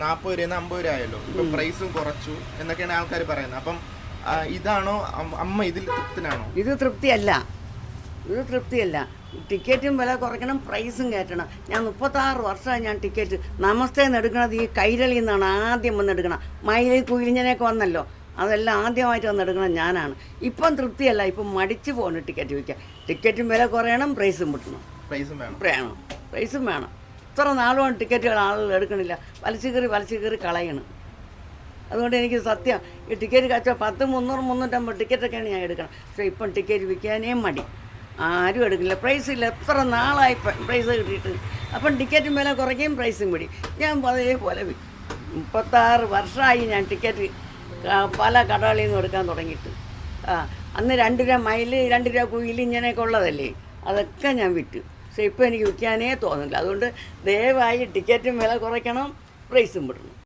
40 രൂപ 50 രൂപ ആയല്ലോ, ഇപ്പൊ പ്രൈസും കുറച്ചു എന്നൊക്കെയാണ് ആൾക്കാർ പറയുന്നത്. അപ്പം ഇതാണോ അമ്മ ഇതിൽ തൃപ്തനാണോ? ഇത് തൃപ്തിയല്ല. ടിക്കറ്റും വില കുറയ്ക്കണം, പ്രൈസും കയറ്റണം. ഞാൻ 36 വർഷമായി ഞാൻ ടിക്കറ്റ് നമസ്തേന്ന് എടുക്കണത് ഈ കൈരളിയിൽ നിന്നാണ് ആദ്യം വന്ന് എടുക്കണം. മയിലിൽ കുയിലിഞ്ഞനെയൊക്കെ വന്നല്ലോ, അതെല്ലാം ആദ്യമായിട്ട് വന്ന് എടുക്കണം ഞാനാണ്. ഇപ്പം തൃപ്തിയല്ല, ഇപ്പം മടിച്ചു പോകുന്നു ടിക്കറ്റ് വയ്ക്കാൻ. ടിക്കറ്റും വില കുറയണം, പ്രൈസും കിട്ടണം. പ്രൈസും വേണം. ഇത്ര നാളുമാണ് ടിക്കറ്റുകൾ ആളുകൾ എടുക്കണില്ല, വലിച്ചു കയറി കളയണം. അതുകൊണ്ട് എനിക്ക് സത്യം ഈ ടിക്കറ്റ് കച്ചവടം 10, 300, 350 ടിക്കറ്റൊക്കെയാണ് ഞാൻ എടുക്കണം. പക്ഷേ ഇപ്പം ടിക്കറ്റ് വിൽക്കാനേ മടി, ആരും എടുക്കില്ല. പ്രൈസ് ഇല്ല, എത്ര നാളായി പ്രൈസ് കിട്ടിയിട്ട്. അപ്പം ടിക്കറ്റും വില കുറയ്ക്കുകയും പ്രൈസും പിടി. ഞാൻ അതേപോലെ വിൽക്കും. 36 വർഷമായി ഞാൻ ടിക്കറ്റ് പല കടകളിൽ നിന്ന് എടുക്കാൻ തുടങ്ങിയിട്ട്. അന്ന് 2 രൂപ മൈൽ, 2 രൂപ കുയിൽ, ഇങ്ങനെയൊക്കെ ഉള്ളതല്ലേ, അതൊക്കെ ഞാൻ വിറ്റു. പക്ഷേ ഇപ്പോൾ എനിക്ക് വിൽക്കാനേ തോന്നില്ല. അതുകൊണ്ട് ദയവായി ടിക്കറ്റും വില കുറയ്ക്കണം, പ്രൈസും വിടണം.